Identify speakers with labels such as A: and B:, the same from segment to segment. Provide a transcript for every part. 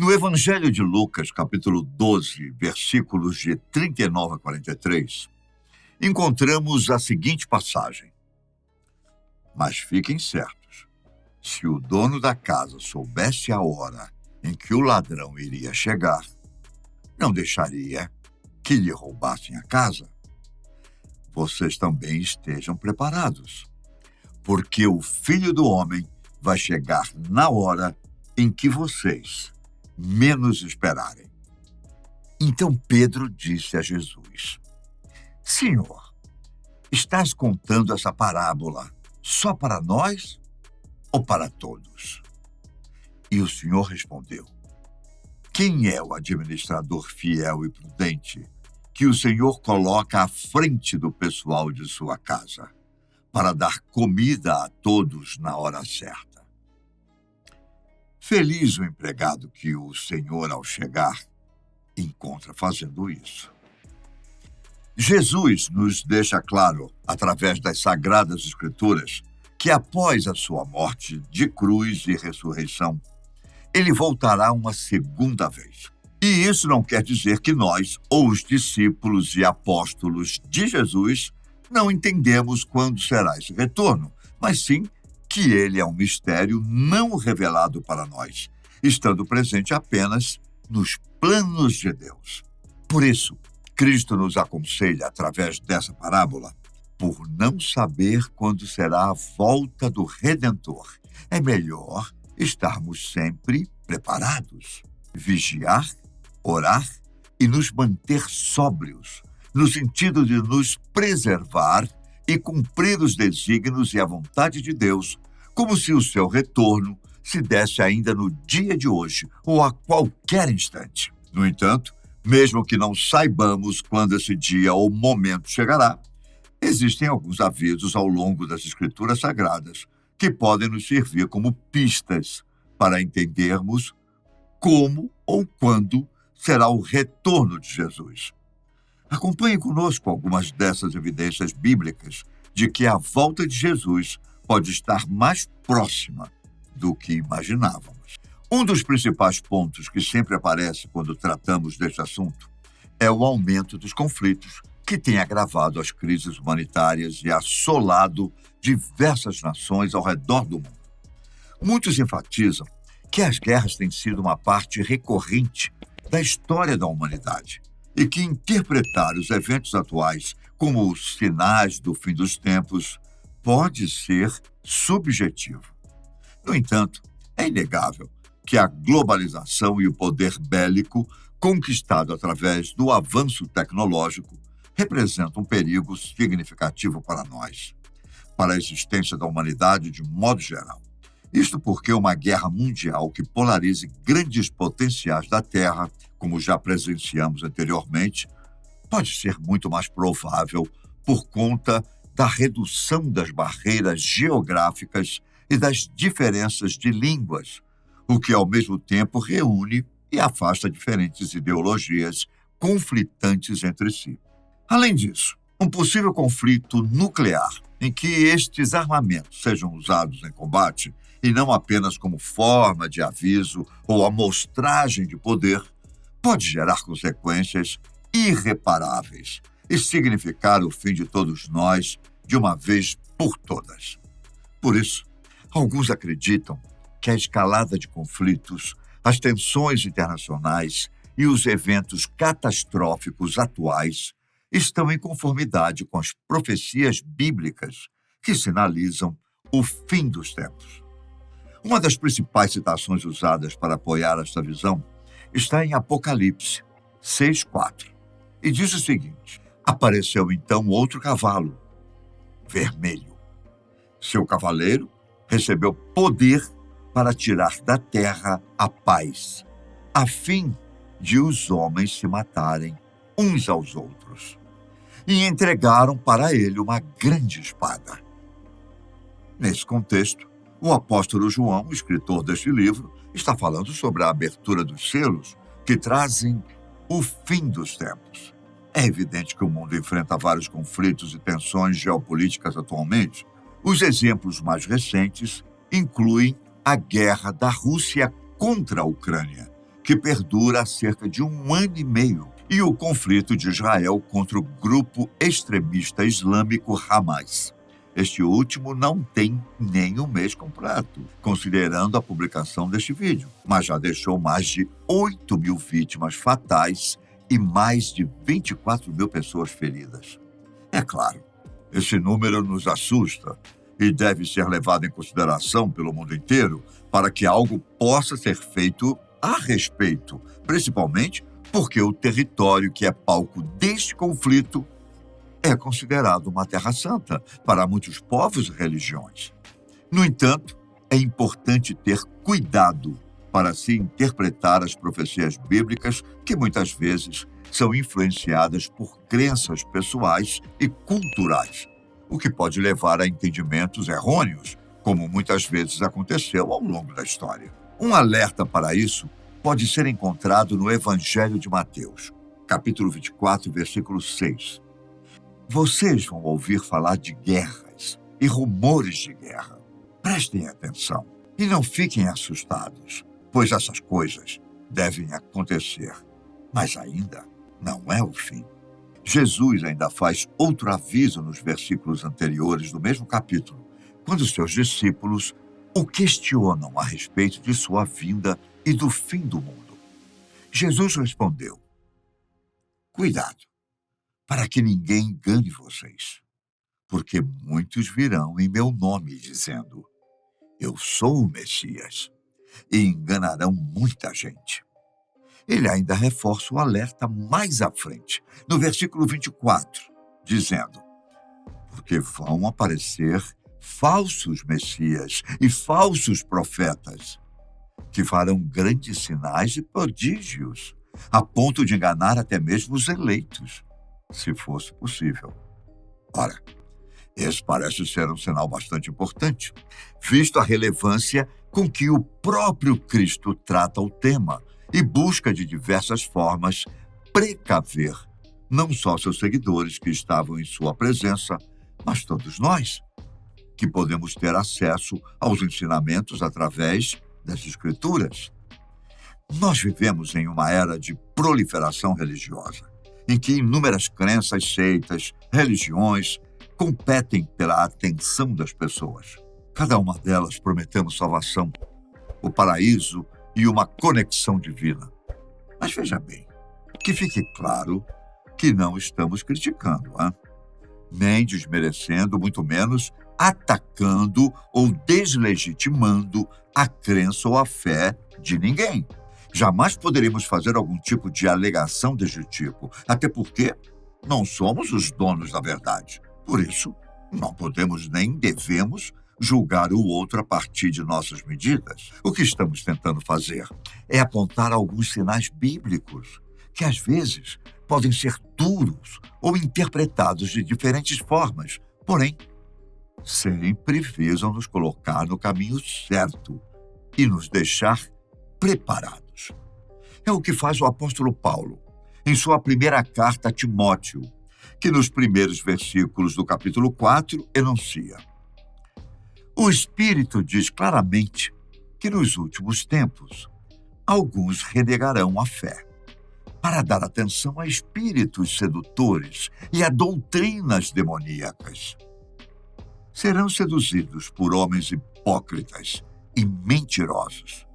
A: No Evangelho de Lucas, capítulo 12, versículos de 39 a 43, encontramos a seguinte passagem. Mas fiquem certos, se o dono da casa soubesse a hora em que o ladrão iria chegar, não deixaria que lhe roubassem a casa. Vocês também estejam preparados, porque o Filho do Homem vai chegar na hora em que vocês menos esperarem. Então Pedro disse a Jesus: Senhor, estás contando essa parábola só para nós ou para todos? E o Senhor respondeu: Quem é o administrador fiel e prudente que o Senhor coloca à frente do pessoal de sua casa para dar comida a todos na hora certa? Feliz o empregado que o Senhor, ao chegar, encontra fazendo isso. Jesus nos deixa claro, através das Sagradas Escrituras, que após a sua morte de cruz e ressurreição, ele voltará uma segunda vez. E isso não quer dizer que nós, ou os discípulos e apóstolos de Jesus, não entendemos quando será esse retorno, mas sim que ele é um mistério não revelado para nós, estando presente apenas nos planos de Deus. Por isso, Cristo nos aconselha, através dessa parábola, por não saber quando será a volta do Redentor. É melhor estarmos sempre preparados, vigiar, orar e nos manter sóbrios, no sentido de nos preservar e cumprir os desígnios e a vontade de Deus, como se o seu retorno se desse ainda no dia de hoje ou a qualquer instante. No entanto, mesmo que não saibamos quando esse dia ou momento chegará, existem alguns avisos ao longo das Escrituras Sagradas que podem nos servir como pistas para entendermos como ou quando será o retorno de Jesus. Acompanhe conosco algumas dessas evidências bíblicas de que a volta de Jesus pode estar mais próxima do que imaginávamos. Um dos principais pontos que sempre aparece quando tratamos deste assunto é o aumento dos conflitos, que tem agravado as crises humanitárias e assolado diversas nações ao redor do mundo. Muitos enfatizam que as guerras têm sido uma parte recorrente da história da humanidade e que interpretar os eventos atuais como os sinais do fim dos tempos pode ser subjetivo. No entanto, é inegável que a globalização e o poder bélico conquistado através do avanço tecnológico representam um perigo significativo para nós, para a existência da humanidade de modo geral. Isto porque uma guerra mundial que polarize grandes potenciais da Terra, como já presenciamos anteriormente, pode ser muito mais provável por conta da redução das barreiras geográficas e das diferenças de línguas, o que ao mesmo tempo reúne e afasta diferentes ideologias conflitantes entre si. Além disso, um possível conflito nuclear em que estes armamentos sejam usados em combate e não apenas como forma de aviso ou amostragem de poder, pode gerar consequências irreparáveis e significar o fim de todos nós de uma vez por todas. Por isso, alguns acreditam que a escalada de conflitos, as tensões internacionais e os eventos catastróficos atuais estão em conformidade com as profecias bíblicas que sinalizam o fim dos tempos. Uma das principais citações usadas para apoiar esta visão está em Apocalipse 6:4, e diz o seguinte: Apareceu então outro cavalo, vermelho. Seu cavaleiro recebeu poder para tirar da terra a paz, a fim de os homens se matarem uns aos outros. E entregaram para ele uma grande espada. Nesse contexto, o apóstolo João, o escritor deste livro, está falando sobre a abertura dos selos que trazem o fim dos tempos. É evidente que o mundo enfrenta vários conflitos e tensões geopolíticas atualmente. Os exemplos mais recentes incluem a guerra da Rússia contra a Ucrânia, que perdura há cerca de 1 ano e meio, e o conflito de Israel contra o grupo extremista islâmico Hamas. Este último não tem nem um mês completo, considerando a publicação deste vídeo, mas já deixou mais de 8.000 vítimas fatais e mais de 24.000 pessoas feridas. É claro, esse número nos assusta e deve ser levado em consideração pelo mundo inteiro para que algo possa ser feito a respeito, principalmente porque o território que é palco deste conflito é considerado uma terra santa para muitos povos e religiões. No entanto, é importante ter cuidado para se interpretar as profecias bíblicas que muitas vezes são influenciadas por crenças pessoais e culturais, o que pode levar a entendimentos errôneos, como muitas vezes aconteceu ao longo da história. Um alerta para isso pode ser encontrado no Evangelho de Mateus, capítulo 24, versículo 6. Vocês vão ouvir falar de guerras e rumores de guerra. Prestem atenção e não fiquem assustados, pois essas coisas devem acontecer, mas ainda não é o fim. Jesus ainda faz outro aviso nos versículos anteriores do mesmo capítulo, quando seus discípulos o questionam a respeito de sua vinda e do fim do mundo. Jesus respondeu: cuidado, para que ninguém engane vocês, porque muitos virão em meu nome dizendo: eu sou o Messias, e enganarão muita gente. Ele ainda reforça o alerta mais à frente, no versículo 24, dizendo: porque vão aparecer falsos messias e falsos profetas, que farão grandes sinais e prodígios, a ponto de enganar até mesmo os eleitos, se fosse possível. Ora, esse parece ser um sinal bastante importante, visto a relevância com que o próprio Cristo trata o tema e busca de diversas formas precaver não só seus seguidores que estavam em sua presença, mas todos nós, que podemos ter acesso aos ensinamentos através das Escrituras. Nós vivemos em uma era de proliferação religiosa, em que inúmeras crenças, seitas, religiões competem pela atenção das pessoas. Cada uma delas prometendo salvação, o paraíso e uma conexão divina. Mas veja bem, que fique claro que não estamos criticando, nem desmerecendo, muito menos atacando ou deslegitimando a crença ou a fé de ninguém. Jamais poderíamos fazer algum tipo de alegação deste tipo, até porque não somos os donos da verdade. Por isso, não podemos nem devemos julgar o outro a partir de nossas medidas. O que estamos tentando fazer é apontar alguns sinais bíblicos que, às vezes, podem ser duros ou interpretados de diferentes formas, porém, sempre visam nos colocar no caminho certo e nos deixar preparados. É o que faz o apóstolo Paulo em sua primeira carta a Timóteo, que nos primeiros versículos do capítulo 4 enuncia: o Espírito diz claramente que nos últimos tempos alguns renegarão a fé, para dar atenção a espíritos sedutores e a doutrinas demoníacas. Serão seduzidos por homens hipócritas e mentirosos,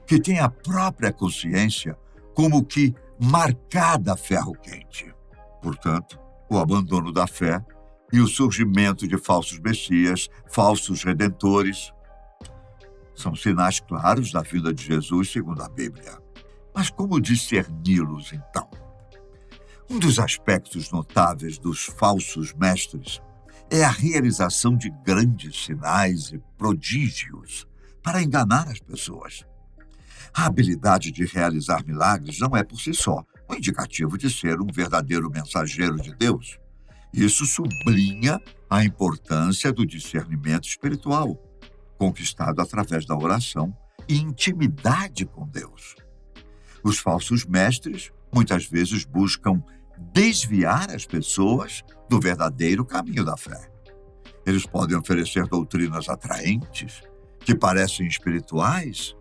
A: que têm a própria consciência como que marcada a ferro quente. Portanto, o abandono da fé e o surgimento de falsos messias, falsos redentores, são sinais claros da vinda de Jesus segundo a Bíblia. Mas como discerni-los, então? Um dos aspectos notáveis dos falsos mestres é a realização de grandes sinais e prodígios para enganar as pessoas. A habilidade de realizar milagres não é por si só um indicativo de ser um verdadeiro mensageiro de Deus. Isso sublinha a importância do discernimento espiritual, conquistado através da oração e intimidade com Deus. Os falsos mestres muitas vezes buscam desviar as pessoas do verdadeiro caminho da fé. Eles podem oferecer doutrinas atraentes, que parecem espirituais,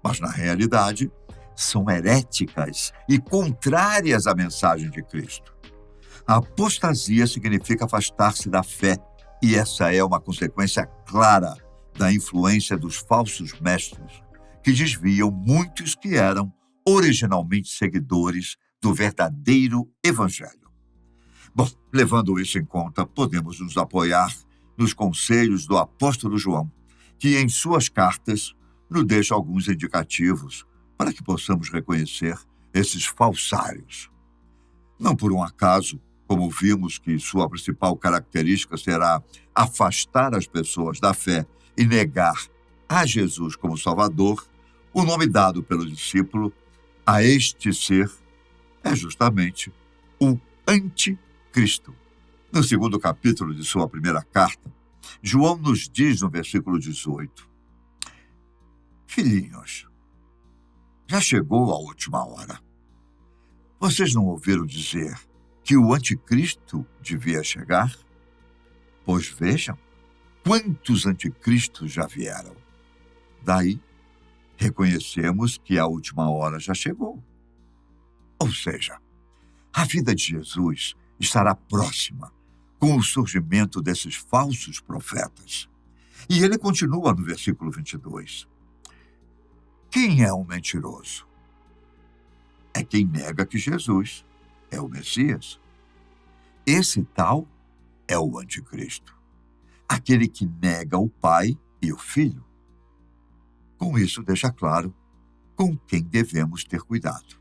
A: mas na realidade são heréticas e contrárias à mensagem de Cristo. A apostasia significa afastar-se da fé, e essa é uma consequência clara da influência dos falsos mestres, que desviam muitos que eram originalmente seguidores do verdadeiro Evangelho. Bom, levando isso em conta, podemos nos apoiar nos conselhos do apóstolo João, que em suas cartas nos deixa alguns indicativos para que possamos reconhecer esses falsários. Não por um acaso, como vimos que sua principal característica será afastar as pessoas da fé e negar a Jesus como Salvador, o nome dado pelo discípulo a este ser é justamente o Anticristo. No segundo capítulo de sua primeira carta, João nos diz no versículo 18: Filhinhos, já chegou a última hora. Vocês não ouviram dizer que o Anticristo devia chegar? Pois vejam, quantos anticristos já vieram. Daí, reconhecemos que a última hora já chegou. Ou seja, a vida de Jesus estará próxima com o surgimento desses falsos profetas. E ele continua no versículo 22. Quem é um mentiroso? É quem nega que Jesus é o Messias. Esse tal é o Anticristo, aquele que nega o Pai e o Filho. Com isso, deixa claro com quem devemos ter cuidado.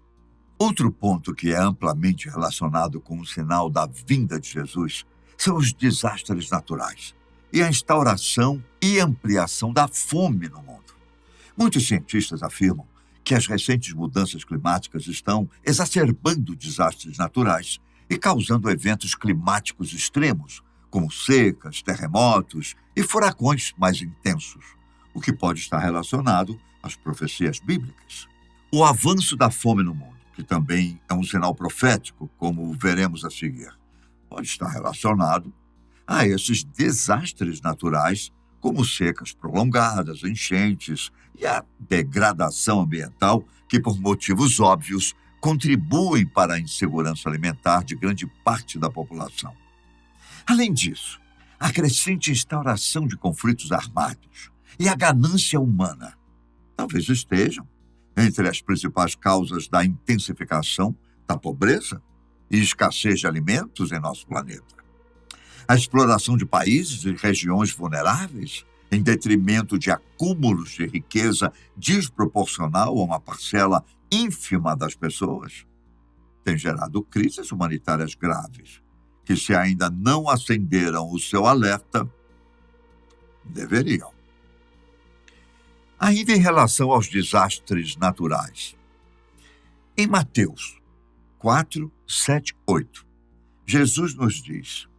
A: Outro ponto que é amplamente relacionado com o sinal da vinda de Jesus são os desastres naturais e a instauração e ampliação da fome no mundo. Muitos cientistas afirmam que as recentes mudanças climáticas estão exacerbando desastres naturais e causando eventos climáticos extremos, como secas, terremotos e furacões mais intensos, o que pode estar relacionado às profecias bíblicas. O avanço da fome no mundo, que também é um sinal profético, como veremos a seguir, pode estar relacionado a esses desastres naturais, como secas prolongadas, enchentes e a degradação ambiental que, por motivos óbvios, contribuem para a insegurança alimentar de grande parte da população. Além disso, a crescente instauração de conflitos armados e a ganância humana talvez estejam entre as principais causas da intensificação da pobreza e escassez de alimentos em nosso planeta. A exploração de países e regiões vulneráveis, em detrimento de acúmulos de riqueza desproporcional a uma parcela ínfima das pessoas, tem gerado crises humanitárias graves, que, se ainda não acenderam o seu alerta, deveriam. Ainda em relação aos desastres naturais, em Mateus 4, 7, 8, Jesus nos diz: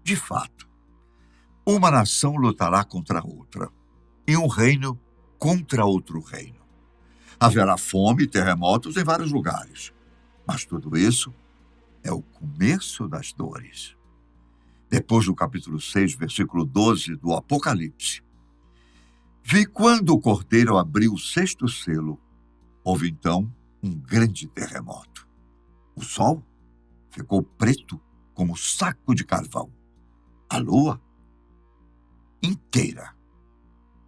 A: de fato, uma nação lutará contra outra, e um reino contra outro reino. Haverá fome e terremotos em vários lugares, mas tudo isso é o começo das dores. Depois do capítulo 6, versículo 12 do Apocalipse, vi quando o Cordeiro abriu o sexto selo, houve então um grande terremoto. O sol ficou preto como saco de carvão. A lua inteira,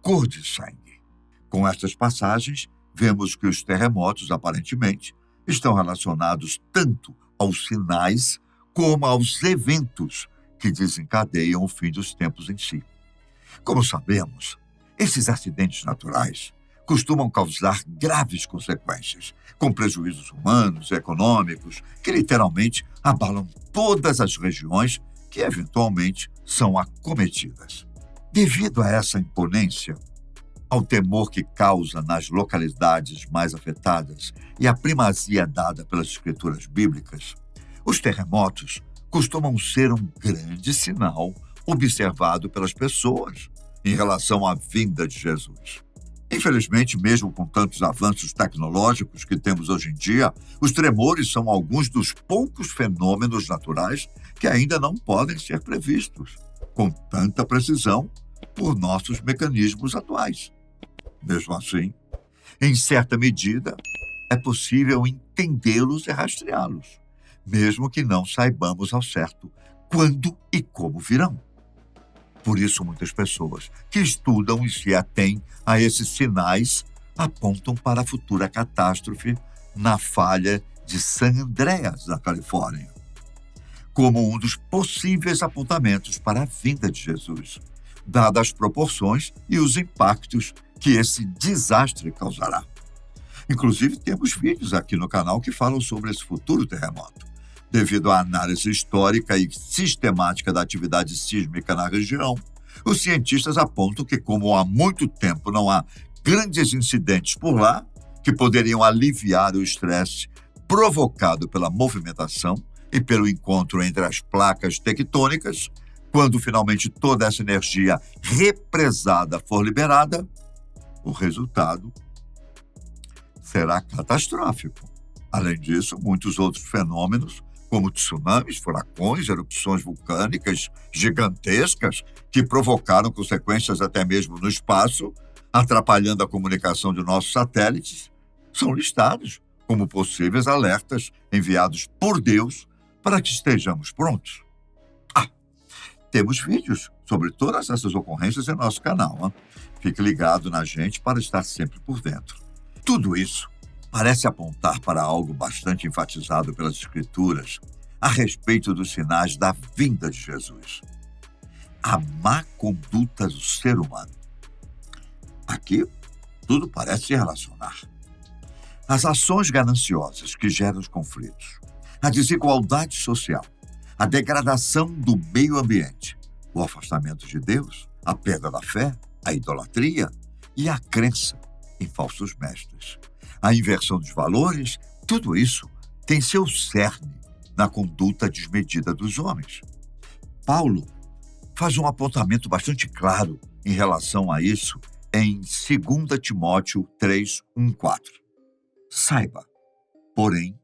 A: cor de sangue. Com estas passagens, vemos que os terremotos, aparentemente, estão relacionados tanto aos sinais como aos eventos que desencadeiam o fim dos tempos em si. Como sabemos, esses acidentes naturais costumam causar graves consequências, com prejuízos humanos e econômicos que literalmente abalam todas as regiões que eventualmente são acometidas. Devido a essa imponência, ao temor que causa nas localidades mais afetadas e à primazia dada pelas escrituras bíblicas, os terremotos costumam ser um grande sinal observado pelas pessoas em relação à vinda de Jesus. Infelizmente, mesmo com tantos avanços tecnológicos que temos hoje em dia, os tremores são alguns dos poucos fenômenos naturais que ainda não podem ser previstos com tanta precisão por nossos mecanismos atuais. Mesmo assim, em certa medida, é possível entendê-los e rastreá-los, mesmo que não saibamos ao certo quando e como virão. Por isso, muitas pessoas que estudam e se atêm a esses sinais apontam para a futura catástrofe na falha de San Andreas, na Califórnia, como um dos possíveis apontamentos para a vinda de Jesus, dadas as proporções e os impactos que esse desastre causará. Inclusive, temos vídeos aqui no canal que falam sobre esse futuro terremoto. Devido à análise histórica e sistemática da atividade sísmica na região, os cientistas apontam que, como há muito tempo não há grandes incidentes por lá, que poderiam aliviar o estresse provocado pela movimentação e pelo encontro entre as placas tectônicas, quando finalmente toda essa energia represada for liberada, o resultado será catastrófico. Além disso, muitos outros fenômenos, como tsunamis, furacões, erupções vulcânicas gigantescas, que provocaram consequências até mesmo no espaço, atrapalhando a comunicação de nossos satélites, são listados como possíveis alertas enviados por Deus para que estejamos prontos. Temos vídeos sobre todas essas ocorrências em nosso canal. Hein? Fique ligado na gente para estar sempre por dentro. Tudo isso parece apontar para algo bastante enfatizado pelas Escrituras a respeito dos sinais da vinda de Jesus. A má conduta do ser humano. Aqui, tudo parece se relacionar. As ações gananciosas que geram os conflitos, a desigualdade social, a degradação do meio ambiente, o afastamento de Deus, a perda da fé, a idolatria e a crença em falsos mestres. A inversão dos valores, tudo isso tem seu cerne na conduta desmedida dos homens. Paulo faz um apontamento bastante claro em relação a isso em 2 Timóteo 3, 1-4. Saiba, porém,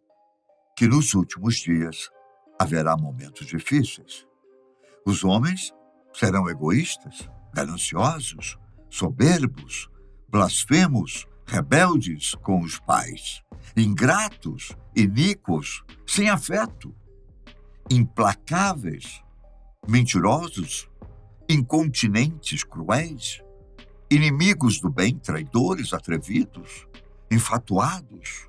A: que nos últimos dias haverá momentos difíceis. Os homens serão egoístas, gananciosos, soberbos, blasfemos, rebeldes com os pais, ingratos, iníquos, sem afeto, implacáveis, mentirosos, incontinentes, cruéis, inimigos do bem, traidores, atrevidos, enfatuados,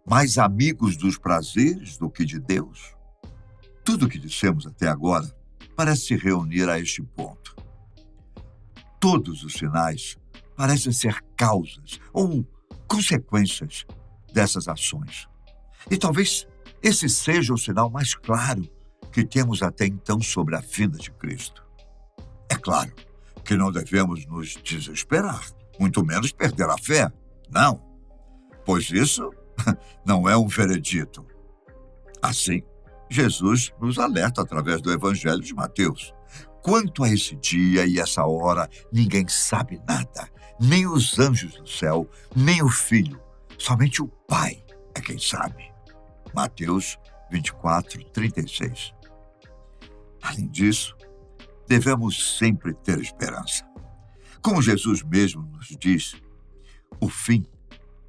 A: mais amigos dos prazeres do que de Deus. Tudo o que dissemos até agora parece se reunir a este ponto. Todos os sinais parecem ser causas ou consequências dessas ações. E talvez esse seja o sinal mais claro que temos até então sobre a vinda de Cristo. É claro que não devemos nos desesperar, muito menos perder a fé. Não, pois isso não é um veredito. Assim, Jesus nos alerta através do Evangelho de Mateus. Quanto a esse dia e essa hora, ninguém sabe nada, nem os anjos do céu, nem o Filho, somente o Pai é quem sabe. Mateus 24, 36. Além disso, devemos sempre ter esperança. Como Jesus mesmo nos diz, o fim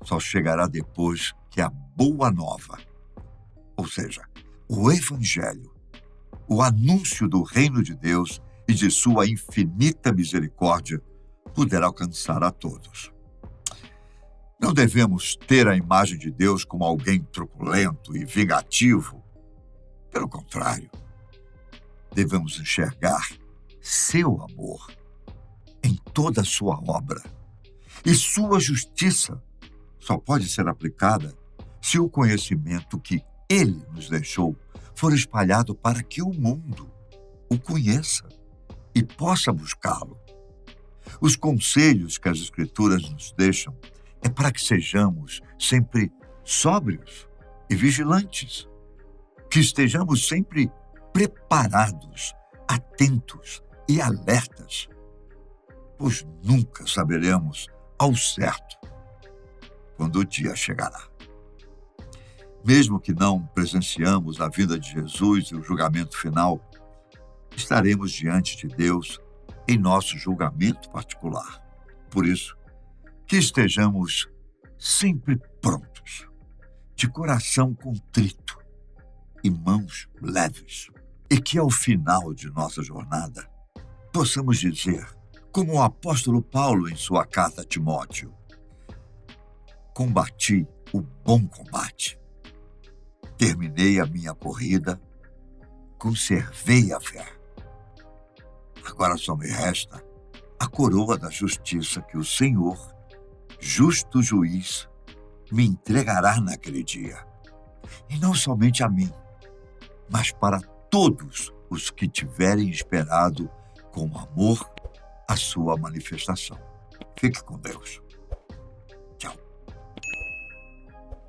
A: só chegará depois que a boa nova, ou seja, o Evangelho, o anúncio do reino de Deus e de sua infinita misericórdia, puder alcançar a todos. Não devemos ter a imagem de Deus como alguém truculento e vingativo. Pelo contrário, devemos enxergar seu amor em toda a sua obra. E sua justiça só pode ser aplicada se o conhecimento que Ele nos deixou for espalhado para que o mundo o conheça e possa buscá-lo. Os conselhos que as Escrituras nos deixam é para que sejamos sempre sóbrios e vigilantes, que estejamos sempre preparados, atentos e alertas, pois nunca saberemos ao certo quando o dia chegará. Mesmo que não presenciamos a vinda de Jesus e o julgamento final, estaremos diante de Deus em nosso julgamento particular. Por isso, que estejamos sempre prontos, de coração contrito e mãos leves. E que ao final de nossa jornada possamos dizer, como o apóstolo Paulo em sua carta a Timóteo: combati o bom combate, terminei a minha corrida, conservei a fé. Agora só me resta a coroa da justiça que o Senhor, justo juiz, me entregará naquele dia. E não somente a mim, mas para todos os que tiverem esperado com amor a sua manifestação. Fique com Deus.